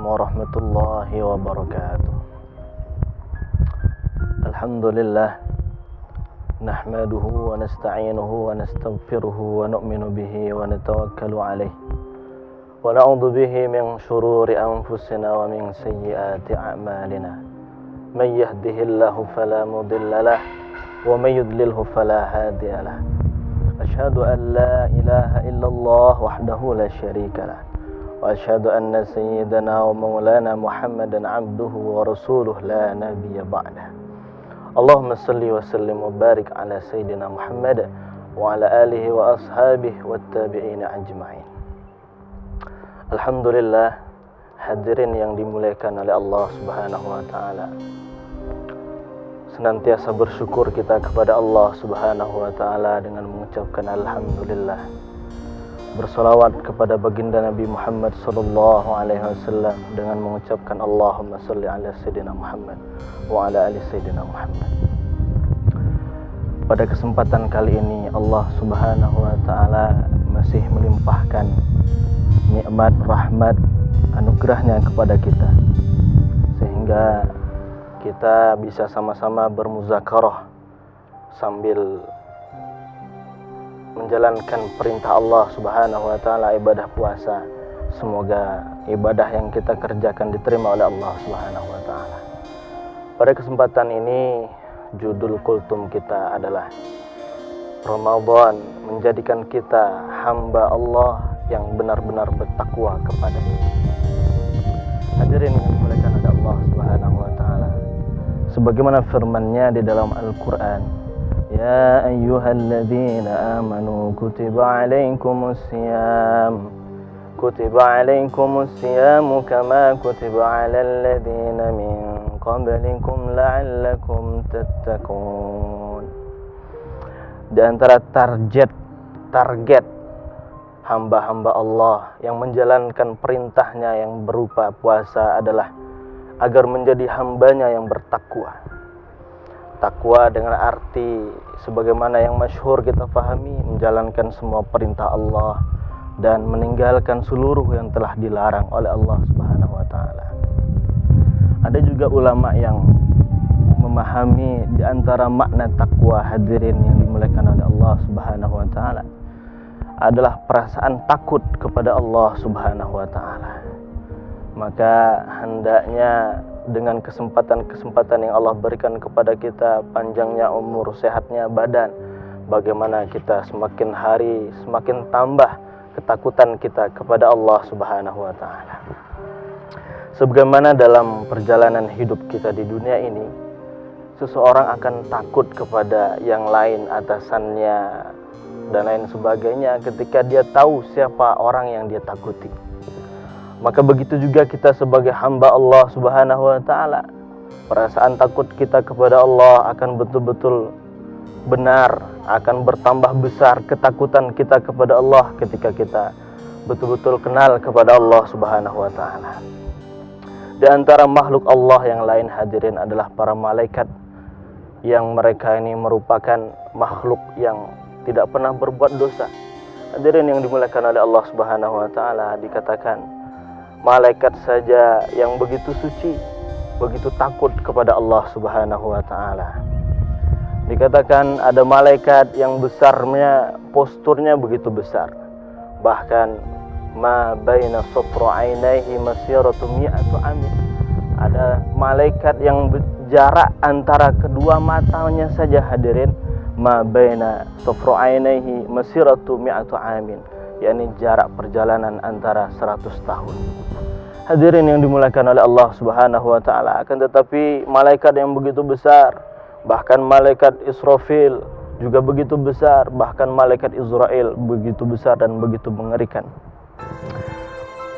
warahmatullahi wabarakatuh. Alhamdulillah, nahmaduhu wa nasta'inuhu wa nastaghfiruhu wa nu'minu bihi wa natawakkalu alayh wa na'udzu bihi min shururi anfusina wa min sayyiati a'malina. Man yahdihillahu fala mudilla lahu wa man yudlilhu fala hadiya lahu. Asyhadu an la ilaha illallah wahdahu la syarika lah. Wa asyhadu anna sayyidana wa maulana Muhammadan abduhu wa rasuluh la nabiyya ba'dah. Allahumma salli wa sallim wa barik ala sayyidina Muhammad wa ala alihi wa ashabihi wa tabi'ina ajma'in. Alhamdulillah, hadirin yang dimuliakan oleh Allah Subhanahu wa taala. Senantiasa bersyukur kita kepada Allah Subhanahu wa taala dengan mengucapkan alhamdulillah. Bersolawat kepada baginda Nabi Muhammad sallallahu alaihi wasallam dengan mengucapkan Allahumma salli ala sayyidina Muhammad wa ala ali sayyidina Muhammad. Pada kesempatan kali ini Allah Subhanahu wa taala masih melimpahkan nikmat, rahmat, anugerahnya kepada kita sehingga kita bisa sama-sama bermuzakarah sambil menjalankan perintah Allah Subhanahu wa taala, ibadah puasa. Semoga ibadah yang kita kerjakan diterima oleh Allah Subhanahu wa taala. Pada kesempatan ini judul kultum kita adalah Ramadan menjadikan kita hamba Allah yang benar-benar bertakwa kepadanya. Hadirin yang dimuliakan oleh Allah Subhanahu wa taala. Sebagaimana firman-Nya di dalam Al-Qur'an, Ya ayyuhalladzina amanu kutiba alaikumus siyamu kama kutiba alal ladzina min qablikum la'allakum tattaqun. Di antara target hamba-hamba Allah yang menjalankan perintahnya yang berupa puasa adalah agar menjadi hambanya yang bertakwa. Takwa dengan arti sebagaimana yang masyhur kita pahami, menjalankan semua perintah Allah dan meninggalkan seluruh yang telah dilarang oleh Allah Subhanahu wa taala. Ada juga ulama yang memahami di antara makna takwa, hadirin yang dimuliakan oleh Allah Subhanahu wa taala, adalah perasaan takut kepada Allah Subhanahu wa taala. Maka hendaknya dengan kesempatan-kesempatan yang Allah berikan kepada kita, panjangnya umur, sehatnya badan, bagaimana kita semakin hari semakin tambah ketakutan kita kepada Allah Subhanahu wa taala. Sebagaimana dalam perjalanan hidup kita di dunia ini, seseorang akan takut kepada yang lain, atasannya dan lain sebagainya ketika dia tahu siapa orang yang dia takuti. Maka begitu juga kita sebagai hamba Allah Subhanahu wa taala, perasaan takut kita kepada Allah akan betul-betul benar, akan bertambah besar ketakutan kita kepada Allah ketika kita betul-betul kenal kepada Allah Subhanahu wa taala. Di antara makhluk Allah yang lain, hadirin, adalah para malaikat, yang mereka ini merupakan makhluk yang tidak pernah berbuat dosa. Hadirin yang dimuliakan oleh Allah Subhanahu wa taala, dikatakan malaikat saja yang begitu suci, begitu takut kepada Allah Subhanahu wa taala. Dikatakan ada malaikat yang besarnya, posturnya begitu besar. Bahkan ma baina safra'ainaihi masiratu mi'atu amin. Ada malaikat yang jarak antara kedua matanya saja, hadirin, ma baina safra'ainaihi masiratu mi'atu amin, yakni jarak perjalanan antara 100 tahun. Hadirin yang dimuliakan oleh Allah Subhanahu wa taala, akan tetapi malaikat yang begitu besar, bahkan malaikat Israfil juga begitu besar, bahkan malaikat Israel begitu besar dan begitu mengerikan.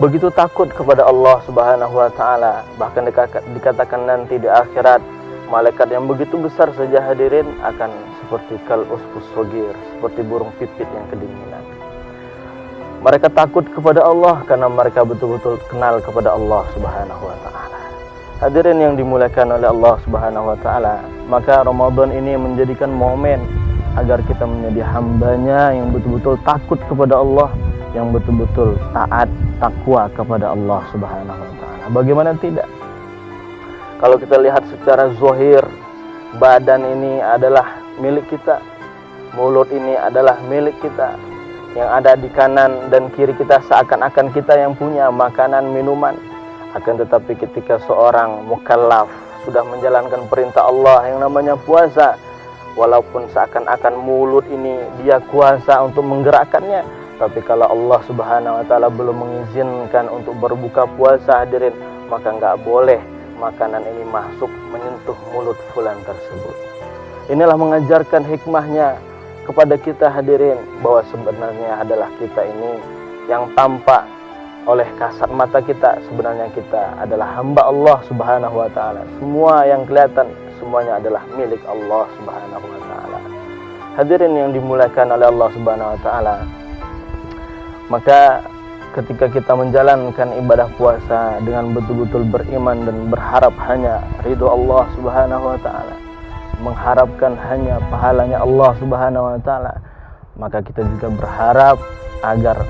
Begitu takut kepada Allah Subhanahu wa taala, bahkan dikatakan nanti di akhirat malaikat yang begitu besar saja, hadirin, akan seperti kal usfus shagir, seperti burung pipit yang kedinginan. Mereka takut kepada Allah karena mereka betul-betul kenal kepada Allah Subhanahu wa taala. Hadirin yang dimuliakan oleh Allah Subhanahu wa taala, maka Ramadan ini menjadikan momen agar kita menjadi hambanya yang betul-betul takut kepada Allah, yang betul-betul taat, takwa kepada Allah Subhanahu wa taala. Bagaimana tidak? Kalau kita lihat secara zahir, badan ini adalah milik kita, mulut ini adalah milik kita, yang ada di kanan dan kiri kita seakan-akan kita yang punya makanan, minuman. Akan tetapi ketika seorang mukallaf sudah menjalankan perintah Allah yang namanya puasa, walaupun seakan-akan mulut ini dia kuasa untuk menggerakkannya, tapi kalau Allah Subhanahu wa taala belum mengizinkan untuk berbuka puasa, hadirin, maka enggak boleh makanan ini masuk menyentuh mulut fulan tersebut. Inilah mengajarkan hikmahnya kepada kita, hadirin, bahwa sebenarnya adalah kita ini yang tampak oleh kasat mata kita, sebenarnya kita adalah hamba Allah Subhanahu wa taala. Semua yang kelihatan semuanya adalah milik Allah Subhanahu wa taala. Hadirin yang dimuliakan oleh Allah Subhanahu wa taala, maka ketika kita menjalankan ibadah puasa dengan betul-betul beriman dan berharap hanya ridho Allah Subhanahu wa taala, mengharapkan hanya pahalanya Allah Subhanahu wa taala, maka kita juga berharap agar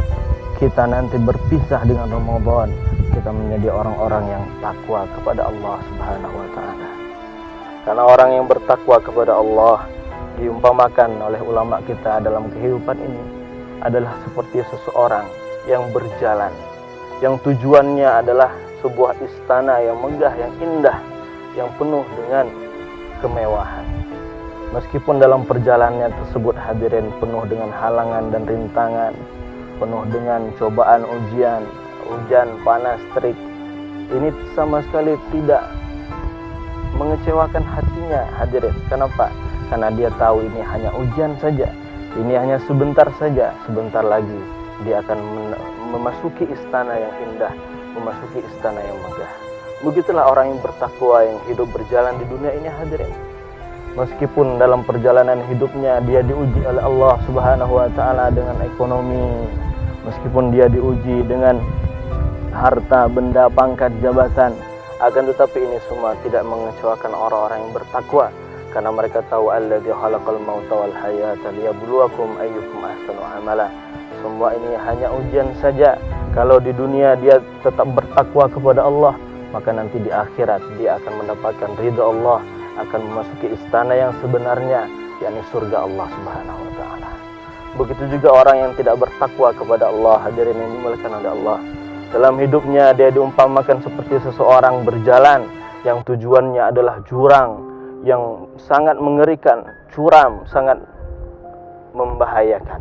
kita nanti berpisah dengan Ramadan, kita menjadi orang-orang yang takwa kepada Allah Subhanahu wa taala. Karena orang yang bertakwa kepada Allah diumpamakan oleh ulama kita dalam kehidupan ini adalah seperti seseorang yang berjalan, yang tujuannya adalah sebuah istana yang megah, yang indah, yang penuh dengan kemewahan. Meskipun dalam perjalanannya tersebut, hadirin, penuh dengan halangan dan rintangan, penuh dengan cobaan, hujan panas terik, ini sama sekali tidak mengecewakan hatinya, hadirin. Kenapa? Karena dia tahu ini hanya ujian saja, ini hanya sebentar saja, sebentar lagi dia akan memasuki istana yang indah, memasuki istana yang megah. Begitulah orang yang bertakwa yang hidup berjalan di dunia ini, hadirin. Meskipun dalam perjalanan hidupnya dia diuji oleh Allah Subhanahu wa taala dengan ekonomi, meskipun dia diuji dengan harta, benda, pangkat, jabatan, akan tetapi ini semua tidak mengecewakan orang-orang yang bertakwa, karena mereka tahu alladzi khalaqal mauta wal hayata liyabluwakum ayyukum ahsanu amala. Semua ini hanya ujian saja. Kalau di dunia dia tetap bertakwa kepada Allah, maka nanti di akhirat dia akan mendapatkan ridha Allah, akan memasuki istana yang sebenarnya, yakni surga Allah Subhanahu wa taala. Begitu juga orang yang tidak bertakwa kepada Allah, hadirin yang dimuliakan oleh Allah. Dalam hidupnya dia diumpamakan seperti seseorang berjalan yang tujuannya adalah jurang yang sangat mengerikan, curam, sangat membahayakan.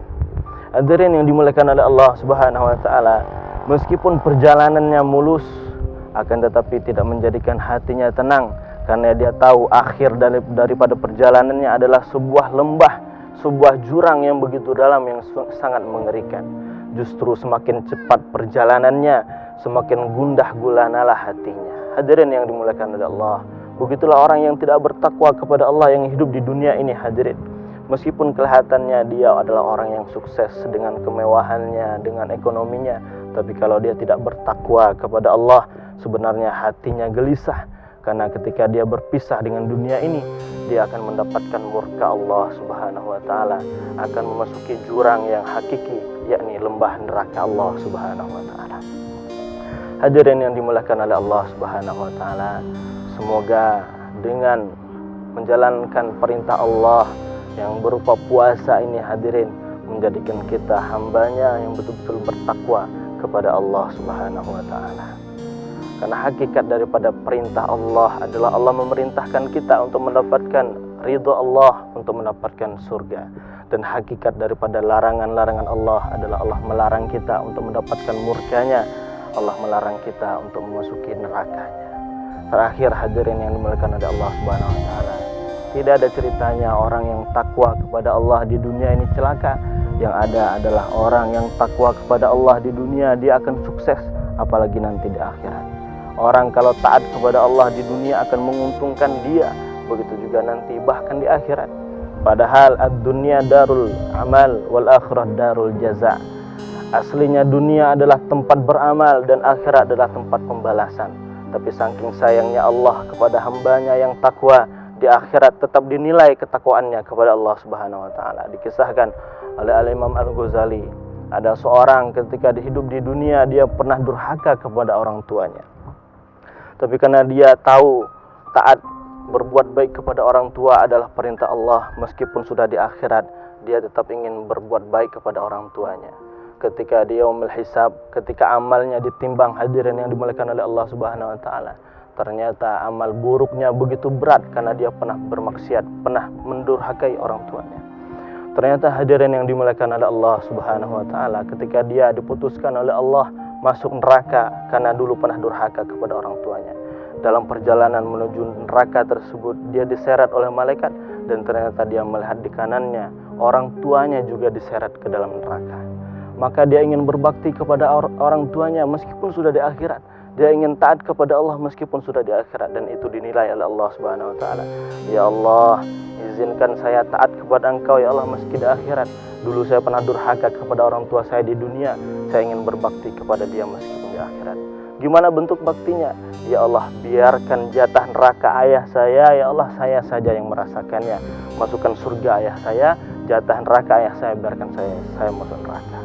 Hadirin yang dimuliakan oleh Allah Subhanahu wa taala, meskipun perjalanannya mulus, akan tetapi tidak menjadikan hatinya tenang, karena dia tahu akhir daripada perjalanannya adalah sebuah lembah, sebuah jurang yang begitu dalam, yang sangat mengerikan. Justru semakin cepat perjalanannya, semakin gundah gulanalah hatinya. Hadirin yang dimuliakan oleh Allah, begitulah orang yang tidak bertakwa kepada Allah yang hidup di dunia ini, hadirin. Meskipun kelihatannya dia adalah orang yang sukses dengan kemewahannya, dengan ekonominya, tapi kalau dia tidak bertakwa kepada Allah, sebenarnya hatinya gelisah. Karena ketika dia berpisah dengan dunia ini, dia akan mendapatkan murka Allah Subhanahu wa taala, akan memasuki jurang yang hakiki, yakni lembah neraka Allah Subhanahu wa taala. Hadirin yang dimuliakan oleh Allah Subhanahu wa taala, semoga dengan menjalankan perintah Allah yang berupa puasa ini, hadirin, menjadikan kita hambanya yang betul-betul bertakwa kepada Allah Subhanahu wa taala. Karena hakikat daripada perintah Allah adalah Allah memerintahkan kita untuk mendapatkan ridha Allah, untuk mendapatkan surga. Dan hakikat daripada larangan-larangan Allah adalah Allah melarang kita untuk mendapatkan murkanya, Allah melarang kita untuk memasuki nerakanya. Terakhir, hadirin yang dimuliakan oleh Allah Subhanahu wa taala, tidak ada ceritanya orang yang takwa kepada Allah di dunia ini celaka. Yang ada adalah orang yang takwa kepada Allah di dunia, dia akan sukses, apalagi nanti di akhirat. Orang kalau taat kepada Allah di dunia akan menguntungkan dia, begitu juga nanti bahkan di akhirat. Padahal ad-dunya darul amal wal akhirah darul jaza. Aslinya dunia adalah tempat beramal dan akhirat adalah tempat pembalasan. Tapi saking sayangnya Allah kepada hambanya yang takwa, di akhirat tetap dinilai ketakwaannya kepada Allah Subhanahu wa taala. Dikisahkan oleh Al-Imam Al-Ghazali, Ada seorang ketika hidup di dunia dia pernah durhaka kepada orang tuanya. Tapi karena dia tahu taat berbuat baik kepada orang tua adalah perintah Allah, meskipun sudah di akhirat, dia tetap ingin berbuat baik kepada orang tuanya. Ketika dia yaumul hisab, ketika amalnya ditimbang, hadirin yang dimuliakan oleh Allah Subhanahu wa taala, ternyata amal buruknya begitu berat karena dia pernah bermaksiat, pernah mendurhakai orang tuanya. Ternyata hadirin yang dimuliakan oleh Allah Subhanahu wa taala, ketika dia diputuskan oleh Allah masuk neraka karena dulu pernah durhaka kepada orang tuanya. Dalam perjalanan menuju neraka tersebut, dia diseret oleh malaikat dan ternyata dia melihat di kanannya orang tuanya juga diseret ke dalam neraka. Maka dia ingin berbakti kepada orang tuanya meskipun sudah di akhirat. Dia ingin taat kepada Allah meskipun sudah di akhirat, dan itu dinilai oleh Allah Subhanahu wa taala. Ya Allah, izinkan saya taat kepada Engkau ya Allah meski di akhirat. Dulu saya pernah durhaka kepada orang tua saya di dunia. Saya ingin berbakti kepada dia meskipun di akhirat. Gimana bentuk baktinya? Ya Allah, biarkan jatah neraka ayah saya, ya Allah, saya saja yang merasakannya. Masukkan surga ayah saya, jatah neraka ayah saya biarkan saya masuk neraka.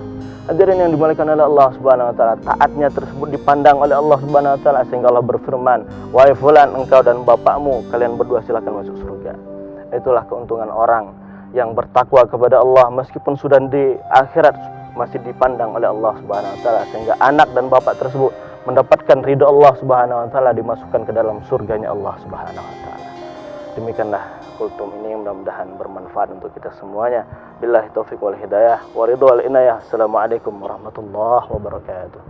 Hadirin yang dimuliakan oleh Allah Subhanahu wa taala, taatnya tersebut dipandang oleh Allah Subhanahu wa taala sehingga Allah berfirman, "Wahai fulan, engkau dan bapakmu, kalian berdua silakan masuk surga." Itulah keuntungan orang yang bertakwa kepada Allah meskipun sudah di akhirat masih dipandang oleh Allah Subhanahu wa taala, sehingga anak dan bapak tersebut mendapatkan ridha Allah Subhanahu wa taala, dimasukkan ke dalam surganya Allah Subhanahu wa taala. Demikianlah kultum ini, mudah-mudahan bermanfaat untuk kita semuanya. Billahi taufiq wal hidayah wa ridha wal inayah. Assalamualaikum warahmatullahi wabarakatuh.